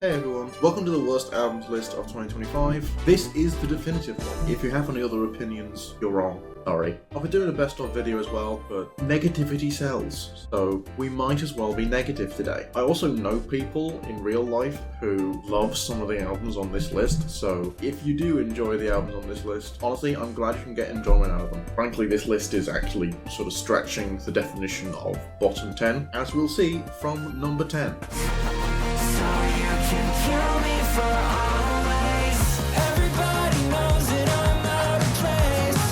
Hey everyone, welcome to the worst albums list of 2025. This is the definitive one. If you have any other opinions, you're wrong. Sorry. I'll be doing a best of video as well, but negativity sells, so we might as well be negative today. I also know people in real life who love some of the albums on this list, so if you do enjoy the albums on this list, honestly, I'm glad you can get enjoyment out of them. Frankly, this list is actually sort of stretching the definition of bottom 10, as we'll see from number 10. Kill me for always. Everybody knows that I'm out of place.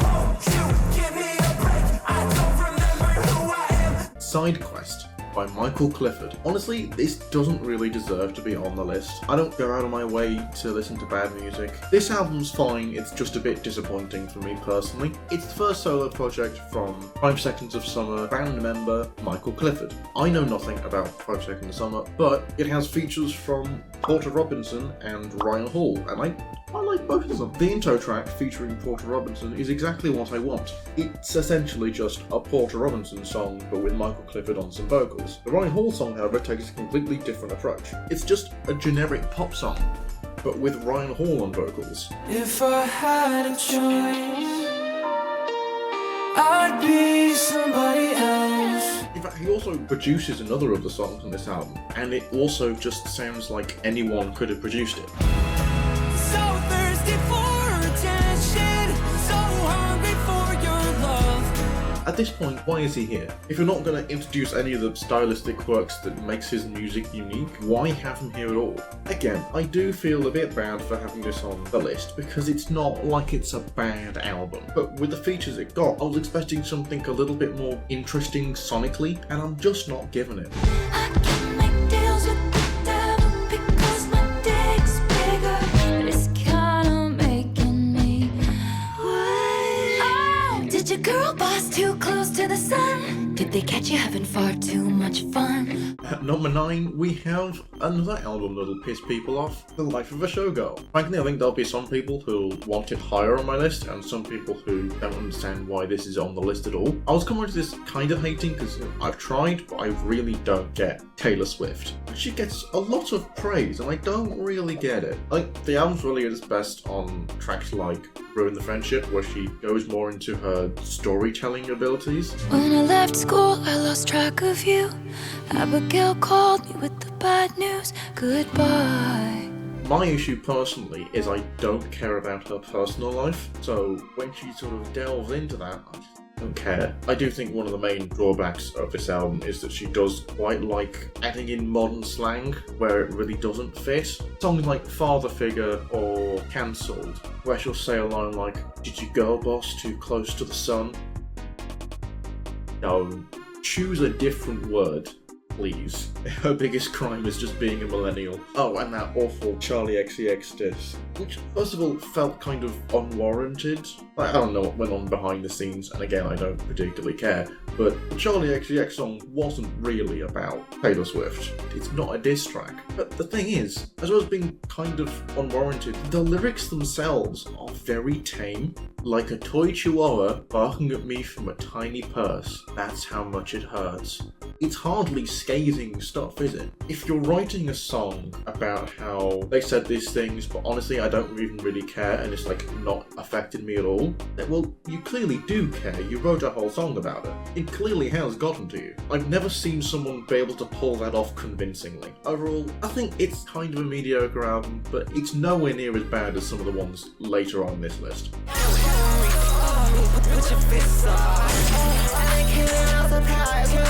Won't you give me a break? I don't remember who I am. Side Quest by Michael Clifford. Honestly, this doesn't really deserve to be on the list. I don't go out of my way to listen to bad music. This album's fine, it's just a bit disappointing for me personally. It's the first solo project from 5 Seconds of Summer band member Michael Clifford. I know nothing about 5 Seconds of Summer, but it has features from Porter Robinson and Ryan Hall, and I like both of them. The intro track featuring Porter Robinson is exactly what I want. It's essentially just a Porter Robinson song, but with Michael Clifford on some vocals. The Ryan Hall song, however, takes a completely different approach. It's just a generic pop song, but with Ryan Hall on vocals. If I had a choice, I'd be somebody else. In fact, he also produces another of the songs on this album, and it also just sounds like anyone could have produced it. So thirsty for attention, so hungry for your love. At this point, why is he here? If you're not going to introduce any of the stylistic quirks that makes his music unique, why have him here at all? Again, I do feel a bit bad for having this on the list because it's not like it's a bad album. But with the features it got, I was expecting something a little bit more interesting sonically, and I'm just not giving it. I can make deals with the devil because my dick's bigger, but it's kinda making me wait. Oh, did your girl boss too close to the sun? Did they catch you having far too much fun? At number 9, we have another album that'll piss people off, The Life of a Showgirl. Frankly, I think there'll be some people who'll want it higher on my list, and some people who don't understand why this is on the list at all. I was coming to this kind of hating because I've tried, but I really don't get Taylor Swift. She gets a lot of praise, and I don't really get it. Like, the album's really at its best on tracks like Ruin the Friendship, where she goes more into her storytelling abilities. When I left school, I lost track of you. Abigail called me with the bad news. Goodbye. My issue personally is I don't care about her personal life, so when she sort of delves into that, I just don't care. I do think one of the main drawbacks of this album is that she does quite like adding in modern slang where it really doesn't fit. Songs like Father Figure or Cancelled, where she'll say a line like, "Did you go, boss, too close to the sun?" No, choose a different word, please. Her biggest crime is just being a millennial. Oh, and that awful Charlie XCX diss, which first of all felt kind of unwarranted. I don't know what went on behind the scenes, and again, I don't particularly care, but the Charlie XCX song wasn't really about Taylor Swift. It's not a diss track. But the thing is, as well as being kind of unwarranted, the lyrics themselves are very tame. Like a toy chihuahua barking at me from a tiny purse. That's how much it hurts. It's hardly scathing stuff, is it? If you're writing a song about how they said these things, but honestly I don't even really care and it's like not affected me at all, then well, you clearly do care. You wrote a whole song about it. It clearly has gotten to you. I've never seen someone be able to pull that off convincingly. Overall, I think it's kind of a mediocre album, but it's nowhere near as bad as some of the ones later on this list. Put your fists up. I can't surprise you.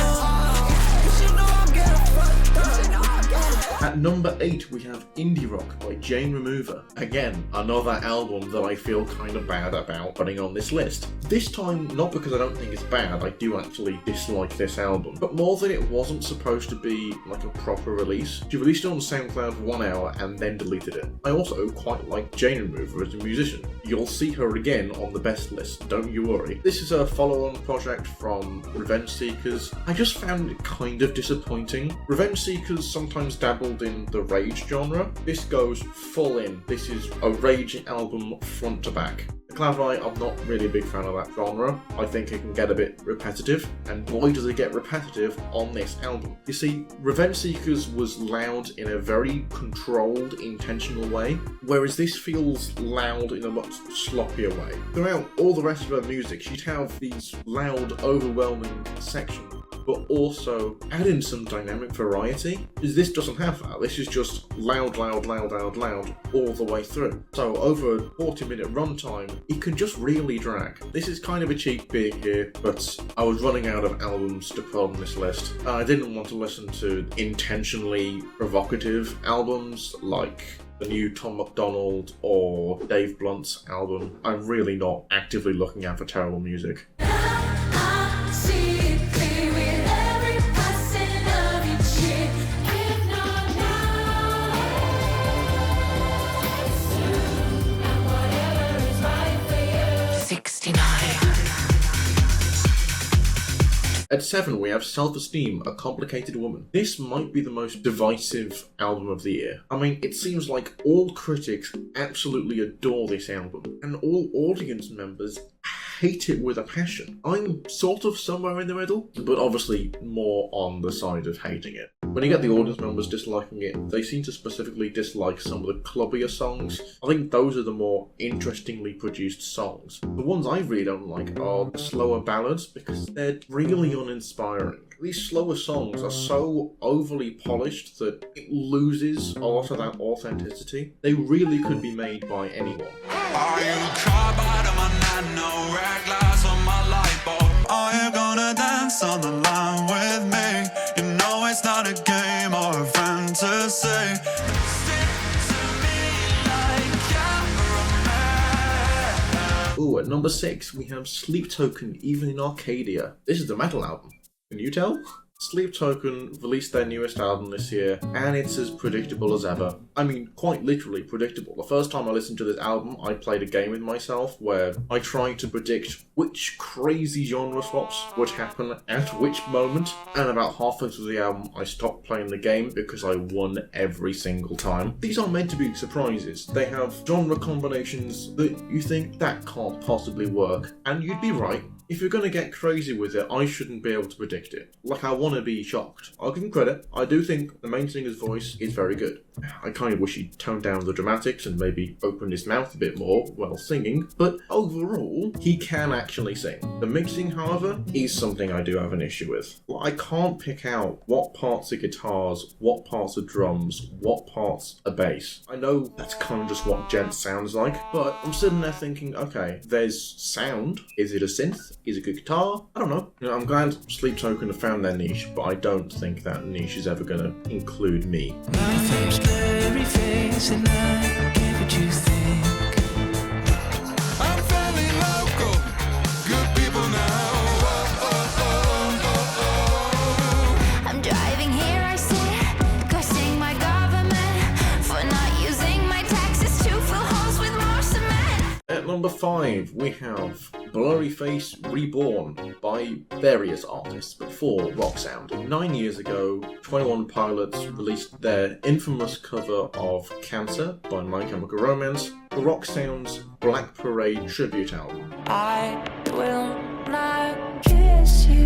You should know I'm getting fucked up. At number 8, we have Indie Rock by Jane Remover. Again, another album that I feel kind of bad about putting on this list. This time, not because I don't think it's bad, I do actually dislike this album, but more that it wasn't supposed to be like a proper release. She released it on SoundCloud for 1 hour and then deleted it. I also quite like Jane Remover as a musician. You'll see her again on the best list, don't you worry. This is a follow-on project from Revenge Seekers. I just found it kind of disappointing. Revenge Seekers sometimes dabbled in the rage genre. This goes full in. This is a rage album front to back. Clarify, I'm not really a big fan of that genre. I think it can get a bit repetitive, and boy does it get repetitive on this album. You see, Revenge Seekers was loud in a very controlled, intentional way, whereas this feels loud in a much sloppier way. Throughout all the rest of her music, she'd have these loud, overwhelming sections, but also add in some dynamic variety, because this doesn't have that. This is just loud, loud, loud, loud, loud all the way through. So over a 40-minute runtime, it can just really drag. This is kind of a cheap beat here, but I was running out of albums to put on this list. I didn't want to listen to intentionally provocative albums like the new Tom MacDonald or Dave Blunt's album. I'm really not actively looking out for terrible music. At 7, we have Self-Esteem, A Complicated Woman. This might be the most divisive album of the year. I mean, it seems like all critics absolutely adore this album, and all audience members hate it with a passion. I'm sort of somewhere in the middle, but obviously more on the side of hating it. When you get the audience members disliking it, they seem to specifically dislike some of the clubbier songs. I think those are the more interestingly produced songs. The ones I really don't like are the slower ballads, because they're really uninspiring. These slower songs are so overly polished that it loses a lot of that authenticity. They really could be made by anyone. Are you caught by the nano red glass on my light bulb? Are you gonna dance on the line with me? You know it's not a game or a fantasy. Ooh, at number 6, we have Sleep Token, Even in Arcadia. This is the metal album. Can you tell? Sleep Token released their newest album this year, and it's as predictable as ever. I mean, quite literally predictable. The first time I listened to this album, I played a game with myself where I tried to predict which crazy genre swaps would happen at which moment, and about halfway through the album, I stopped playing the game because I won every single time. These are meant to be surprises. They have genre combinations that you think that can't possibly work, and you'd be right. If you're going to get crazy with it, I shouldn't be able to predict it. Like, I want to be shocked. I'll give him credit. I do think the main singer's voice is very good. I kind of wish he'd toned down the dramatics and maybe opened his mouth a bit more while singing, but overall, he can actually sing. The mixing, however, is something I do have an issue with. I can't pick out what parts are guitars, what parts are drums, what parts are bass. I know that's kind of just what Gent sounds like, but I'm sitting there thinking, okay, there's sound. Is it a synth? Is it a guitar? I don't know. I'm glad Sleep Token have found their niche, but I don't think that niche is ever going to include me. Blurry face and I get what you think. I'm fairly local, good people now. I'm driving here, I say, cursing my government for not using my taxes to fill holes with more cement. At number 5, we have Blurry Face Reborn by various artists, but for rock sound. 9 years ago, 21 Pilots released their infamous cover of Cancer by My Chemical Romance, the rock sound's Black Parade tribute album. I will not kiss you.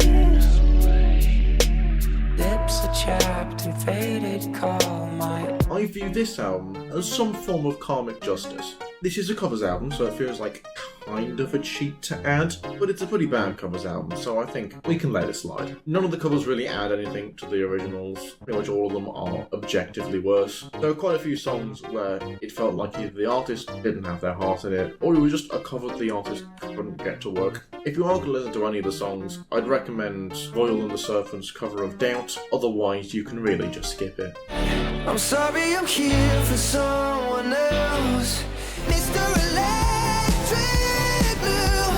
Lips are chapped and faded, call my... I view this album as some form of karmic justice. This is a covers album, so it feels like kind of a cheat to add, but it's a pretty bad covers album, so I think we can let it slide. None of the covers really add anything to the originals. Pretty much all of them are objectively worse. There are quite a few songs where it felt like either the artist didn't have their heart in it, or it was just a cover that the artist couldn't get to work. If you are going to listen to any of the songs, I'd recommend Royal and the Serpent's cover of Doubt, otherwise you can really just skip it. I'm sorry I'm here for someone else, Mr. Electric Blue.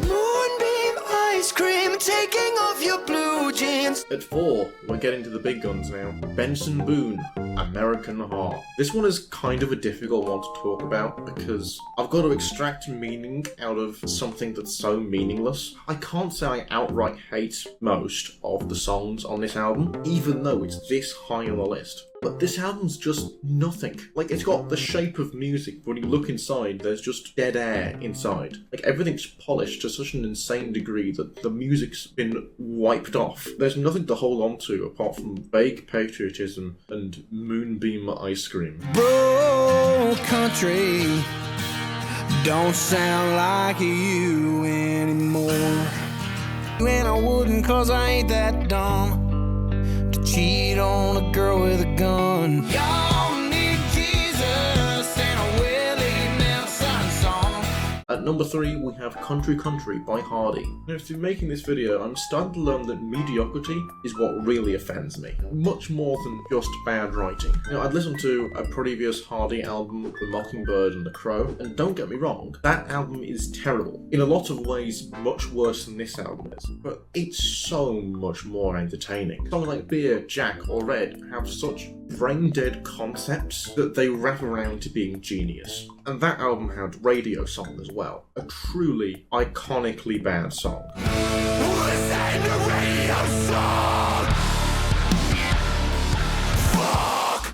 Moonbeam ice cream, taking off your blue jeans. At 4, we're getting to the big guns now. Benson Boone, American Heart. This one is kind of a difficult one to talk about because I've got to extract meaning out of something that's so meaningless. I can't say I outright hate most of the songs on this album, even though it's this high on the list. But this album's just nothing. Like, it's got the shape of music, but when you look inside, there's just dead air inside. Like, everything's polished to such an insane degree that the music's been wiped off. There's nothing to hold on to apart from vague patriotism and moonbeam ice cream. Bro, country don't sound like you anymore. And I wouldn't, cause I ain't that dumb to cheat on a girl with a gun. Y'all need Jesus and a Willie Nelson song. At number 3, we have Country Country by Hardy. Now, through making this video, I'm starting to learn that mediocrity is what really offends me, much more than just bad writing. You know, I'd listened to a previous Hardy album, The Mockingbird and The Crow, and don't get me wrong, that album is terrible. In a lot of ways, much worse than this album is, but it's so much more entertaining. Songs like Beer, Jack, or Red have such brain-dead concepts that they wrap around to being genius. And that album had Radio Song as well, a truly iconically bad song. Listen to radio song.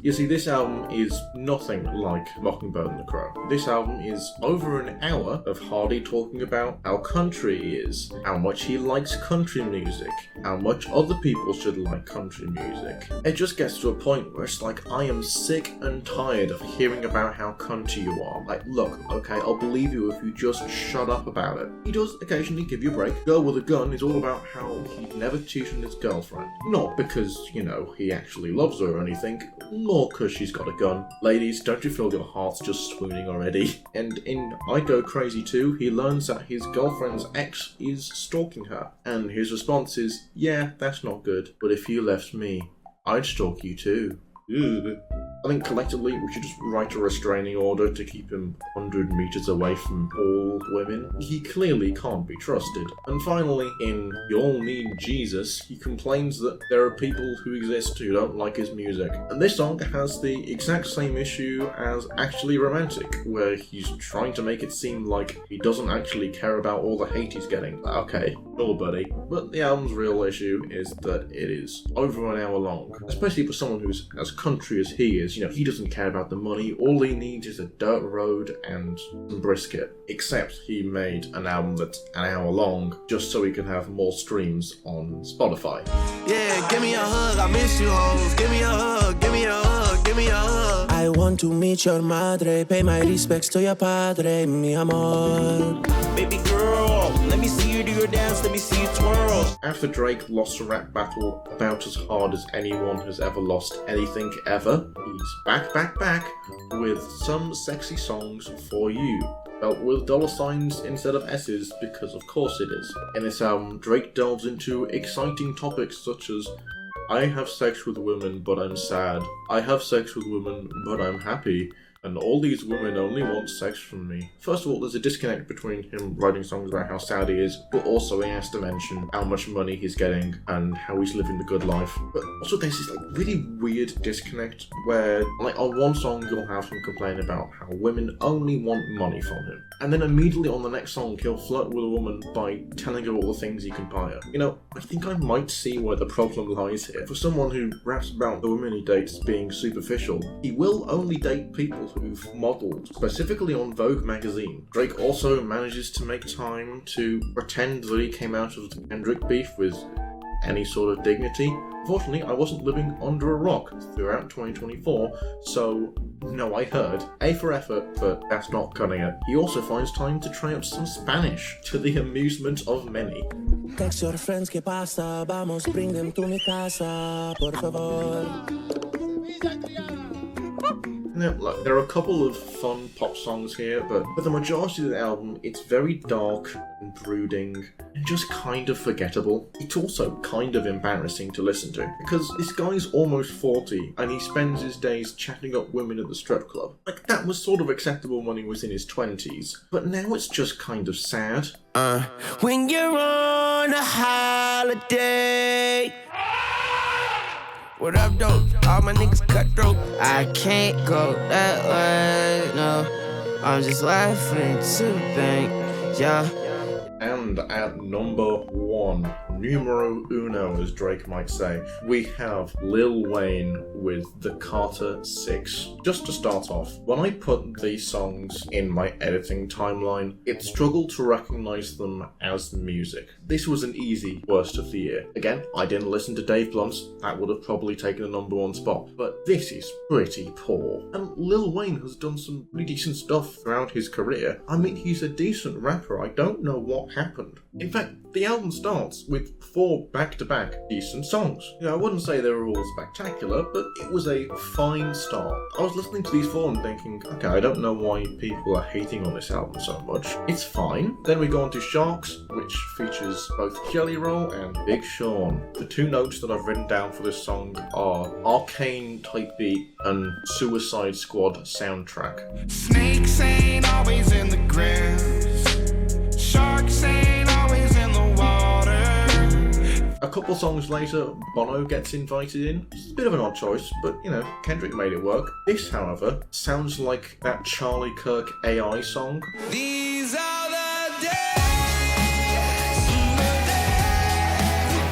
You see, this album is nothing like Mockingbird and the Crow. This album is over an hour of Hardy talking about how country he is, how much he likes country music, how much other people should like country music. It just gets to a point where it's like, I am sick and tired of hearing about how country you are. Like, look, okay, I'll believe you if you just shut up about it. He does occasionally give you a break. Girl with a Gun is all about how he'd never cheat on his girlfriend. Not because, you know, he actually loves her or anything, more because she's got a gun. Ladies, don't you feel your heart's just swooning already? And in I Go Crazy Too, he learns that his girlfriend's ex is stalking her. And his response is, yeah, that's not good, but if you left me, I'd stalk you too. Ugh. I think collectively we should just write a restraining order to keep him 100 meters away from all women. He clearly can't be trusted. And finally, in You'll Need Jesus, he complains that there are people who exist who don't like his music. And this song has the exact same issue as Actually Romantic, where he's trying to make it seem like he doesn't actually care about all the hate he's getting. Okay, sure buddy. But the album's real issue is that it is over an hour long, especially for someone who's as country as he is. You know, he doesn't care about the money. All he needs is a dirt road and some brisket. Except he made an album that's an hour long just so he can have more streams on Spotify. Yeah, give me a hug, I miss you hoes. Give me a hug, give me a hug, give me a hug. I want to meet your madre, pay my respects to your padre, mi amor. Baby girl, let me see you do your dance, let me see you twirl. After Drake lost a rap battle about as hard as anyone has ever lost anything ever, he's back with some sexy songs for you. Spelled with dollar signs instead of S's because of course it is. In this album, Drake delves into exciting topics such as I have sex with women but I'm sad, I have sex with women but I'm happy, and all these women only want sex from me. First of all, there's a disconnect between him writing songs about how sad he is, but also he has to mention how much money he's getting and how he's living the good life. But also there's this like really weird disconnect where like on one song you'll have him complain about how women only want money from him. And then immediately on the next song he'll flirt with a woman by telling her all the things he can buy her. You know, I think I might see where the problem lies here. For someone who raps about the women he dates being superficial, he will only date people who've modelled, specifically on Vogue magazine. Drake also manages to make time to pretend that he came out of the Kendrick beef with any sort of dignity. Unfortunately, I wasn't living under a rock throughout 2024, so no, I heard. A for effort, but that's not cutting it. He also finds time to try out some Spanish, to the amusement of many. Text your friends, que pasa? Vamos, bring them to mi casa, por favor. Now, look, there are a couple of fun pop songs here, but for the majority of the album, it's very dark and brooding and just kind of forgettable. It's also kind of embarrassing to listen to, because this guy's almost 40 and he spends his days chatting up women at the strip club. Like, that was sort of acceptable when he was in his 20s, but now it's just kind of sad. When you're on a holiday. What up, though? All my niggas cutthroat. I can't go that way, no. I'm just laughing to the bank, yeah. And at number 1, numero uno, as Drake might say. We have Lil Wayne with the Carter 6. Just to start off, when I put these songs in my editing timeline, it struggled to recognize them as music. This was an easy worst of the year. Again, I didn't listen to Dave Blunt's, that would have probably taken the number one spot, but this is pretty poor. And Lil Wayne has done some pretty decent stuff throughout his career. I mean, he's a decent rapper, I don't know what happened. In fact, the album starts with 4 back-to-back decent songs. I wouldn't say they were all spectacular, but it was a fine start. I was listening to these 4 and thinking, okay, I don't know why people are hating on this album so much. It's fine. Then we go on to Sharks, which features both Jelly Roll and Big Sean. The 2 notes that I've written down for this song are Arcane type beat and Suicide Squad soundtrack. Snakes ain't always in the grass. Sharks ain't always in the water. A couple songs later, Bono gets invited in. It's a bit of an odd choice, but Kendrick made it work. This, however, sounds like that Charlie Kirk AI song. These are the days.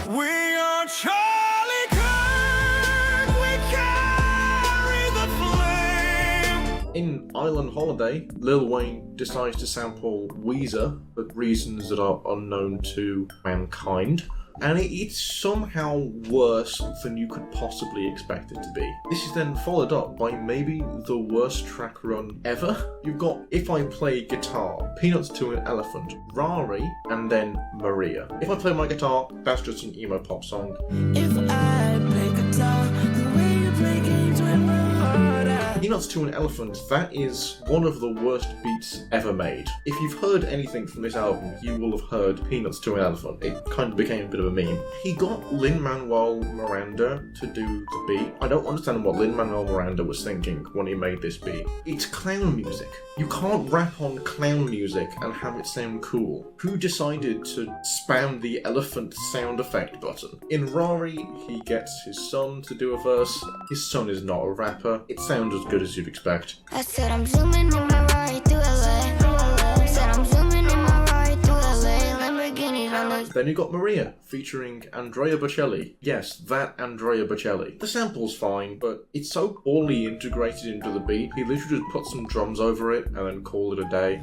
We are Charlie Kirk. We carry the flame. In Island Holiday, Lil Wayne decides to sample Weezer for reasons that are unknown to mankind. And it's somehow worse than you could possibly expect it to be. This is then followed up by maybe the worst track run ever. You've got If I Play Guitar, Peanuts to an Elephant, Rari, and then Maria. If I Play My Guitar, that's just an emo pop song. If I play guitar, the way you play games with my heart. Peanuts to an Elephant, that is one of the worst beats ever made. If you've heard anything from this album, you will have heard Peanuts to an Elephant. It kind of became a bit of a meme. He got Lin-Manuel Miranda to do the beat. I don't understand what Lin-Manuel Miranda was thinking when he made this beat. It's clown music. You can't rap on clown music and have it sound cool. Who decided to spam the elephant sound effect button? In Rari, he gets his son to do a verse. His son is not a rapper. It sounds as good as you'd expect. I said I'm zooming in my ride through LA. Said I'm zooming in my ride through LA. Lamborghinis on the. Then you got Maria, featuring Andrea Bocelli. Yes, that Andrea Bocelli. The sample's fine, but it's so poorly integrated into the beat. He literally just put some drums over it and then called it a day.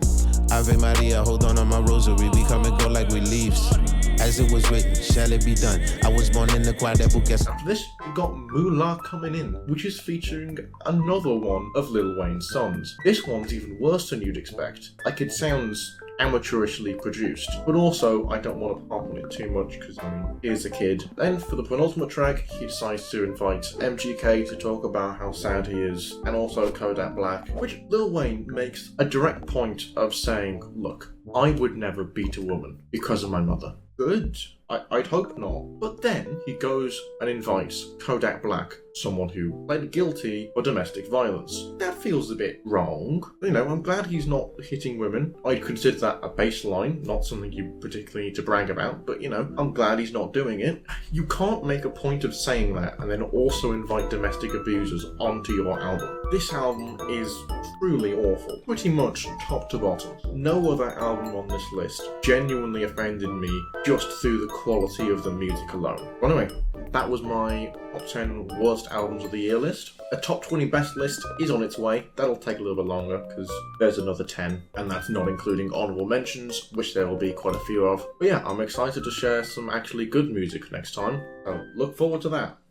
Ave Maria, hold on my rosary. We come and go like we leaves. As it was written, shall it be done? I was born in the quadruple guess. After this, we got Moolah Coming In, which is featuring another one of Lil Wayne's songs. This one's even worse than you'd expect. Like, it sounds amateurishly produced, but also I don't want to harp on it too much because he's a kid. Then for the penultimate track, he decides to invite MGK to talk about how sad he is, and also Kodak Black, which Lil Wayne makes a direct point of saying, look, I would never beat a woman because of my mother. Good. I'd hope not. But then he goes and invites Kodak Black, someone who pled guilty for domestic violence. That feels a bit wrong. I'm glad he's not hitting women. I'd consider that a baseline, not something you particularly need to brag about, but I'm glad he's not doing it. You can't make a point of saying that and then also invite domestic abusers onto your album. This album is truly awful, pretty much top to bottom. No other album on this list genuinely offended me just through the quality of the music alone. But anyway, that was my top 10 worst albums of the year list. A top 20 best list is on its way. That'll take a little bit longer because there's another 10, and that's not including honorable mentions, which there will be quite a few of. But yeah, I'm excited to share some actually good music next time, so look forward to that.